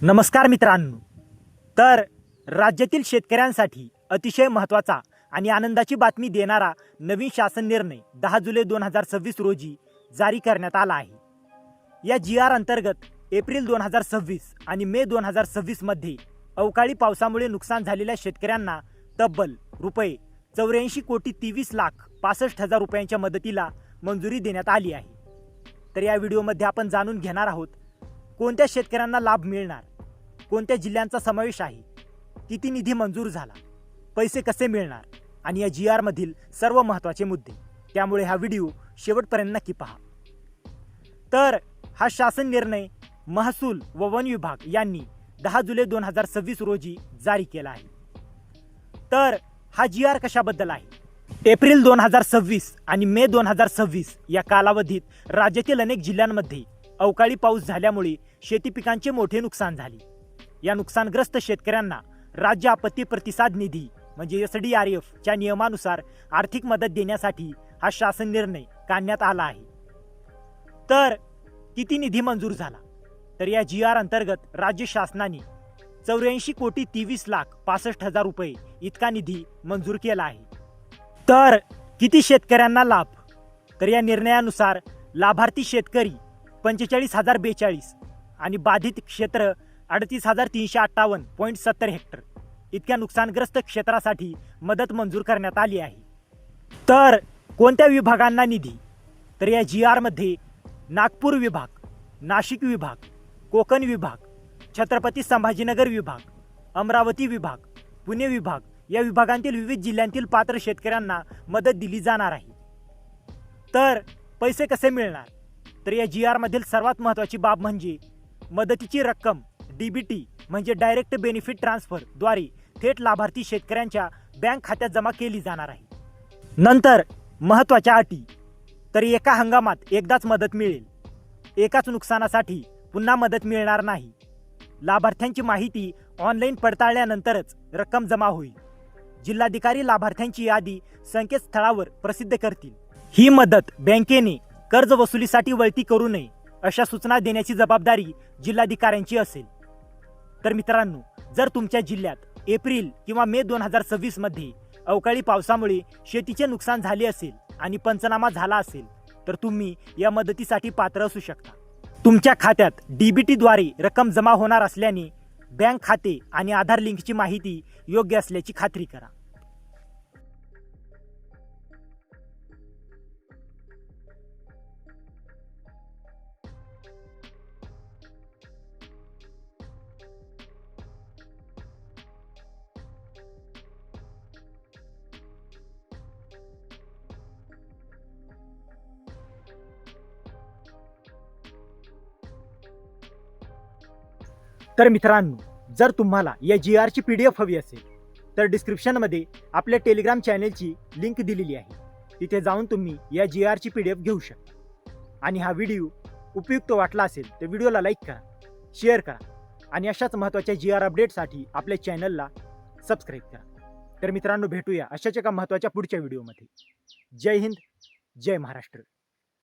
नमस्कार मित्रांनो. तर राज्यातील शेतकऱ्यांसाठी अतिशय महत्त्वाचा आणि आनंदाची बातमी देणारा नवीन शासन निर्णय 10 जुलै 2026 रोजी जारी करण्यात आला आहे. या GR अंतर्गत एप्रिल 2026 आणि मे 2026 मध्ये अवकाळी पावसामुळे नुकसान झालेल्या शेतकऱ्यांना तब्बल रुपये 84,23,65,000 रुपयांच्या मदतीला मंजुरी देण्यात आली आहे. तर या व्हिडिओमध्ये आपण जाणून घेणार आहोत कोणत्या शेतकऱ्यांना लाभ मिळणार, कोणत्या जिल्ह्यांचा समावेश आहे, किती निधी मंजूर झाला, पैसे कसे मिळणार आणि या GR मधील सर्व महत्त्वाचे मुद्दे. त्यामुळे हा व्हिडिओ शेवटपर्यंत नक्की पहा. तर हा शासन निर्णय महसूल व वन विभाग यांनी 10 जुलै 2026 रोजी जारी केला आहे. तर हा GR कशाबद्दल आहे? एप्रिल 2026 आणि मे 2026 या कालावधीत राज्यातील अनेक जिल्ह्यांमध्ये अवकाळी पाऊस झाल्यामुळे शेती पिकांचे मोठे नुकसान झाले. या नुकसानग्रस्त शेतकऱ्यांना राज्य आपत्ती प्रतिसाद निधी म्हणजे SDRF च्या नियमानुसार आर्थिक मदत देण्यासाठी हा शासन निर्णय काढण्यात आला आहे. तर किती निधी मंजूर झाला? तर या GR अंतर्गत राज्य शासनाने 84,23,65,000 रुपये इतका निधी मंजूर केला आहे. तर किती शेतकऱ्यांना लाभ? तर या निर्णयानुसार लाभार्थी शेतकरी 45,042 आणि बाधित क्षेत्र 38,358.70 हेक्टर इतक्या नुकसानग्रस्त क्षेत्रासाठी मदत मंजूर करण्यात आली आहे. तर कोणत्या विभागांना निधी? तर या GR मध्ये नागपूर विभाग, नाशिक विभाग, कोकण विभाग, छत्रपती संभाजीनगर विभाग, अमरावती विभाग, पुणे विभाग या विभागांतील विविध जिल्ह्यांतील पात्र शेतकऱ्यांना मदत दिली जाणार आहे. तर पैसे कसे मिळणार? तर या GR मधील सर्वात महत्त्वाची बाब म्हणजे मदतीची रक्कम DBT म्हणजे डायरेक्ट बेनिफिट ट्रान्सफर द्वारे थेट लाभार्थी शेतकऱ्यांच्या बँक खात्यात जमा केली जाणार आहे. नंतर महत्त्वाच्या अटी. तर एका हंगामात एकदाच मदत मिळेल. एकाच नुकसानासाठी पुन्हा मदत मिळणार नाही. लाभार्थ्यांची माहिती ऑनलाईन पडताळल्यानंतरच रक्कम जमा होईल. जिल्हाधिकारी लाभार्थ्यांची यादी संकेतस्थळावर प्रसिद्ध करतील. ही मदत बँकेने कर्ज वसुलीसाठी वळती करू नये अशा सूचना देण्याची जबाबदारी जिल्हाधिकाऱ्यांची असेल. तर मित्रांनो, जर तुमच्या जिल्ह्यात एप्रिल किंवा मे 2026 मध्ये अवकाळी पावसामुळे शेतीचे नुकसान झाले असेल आणि पंचनामा झाला असेल तर तुम्ही या मदतीसाठी पात्र असू शकता. तुमच्या खात्यात DBT द्वारे रक्कम जमा होणार असल्याने बँक खाते आणि आधार लिंकची माहिती योग्य असल्याची खात्री करा. तर मित्रांनो, जर तुम्हाला या GR ची PDF हवी असेल तर डिस्क्रिप्शनमध्ये आपल्या टेलिग्राम चॅनेलची लिंक दिलेली आहे. तिथे जाऊन तुम्ही या GR ची PDF घेऊ शकता. आणि हा व्हिडिओ उपयुक्त वाटला असेल तर व्हिडिओला लाईक करा, शेअर करा आणि अशाच महत्त्वाच्या GR अपडेटसाठी आपल्या चॅनलला सबस्क्राईब करा. तर मित्रांनो, भेटूया अशाच एका महत्त्वाच्या पुढच्या व्हिडिओमध्ये. जय हिंद, जय महाराष्ट्र.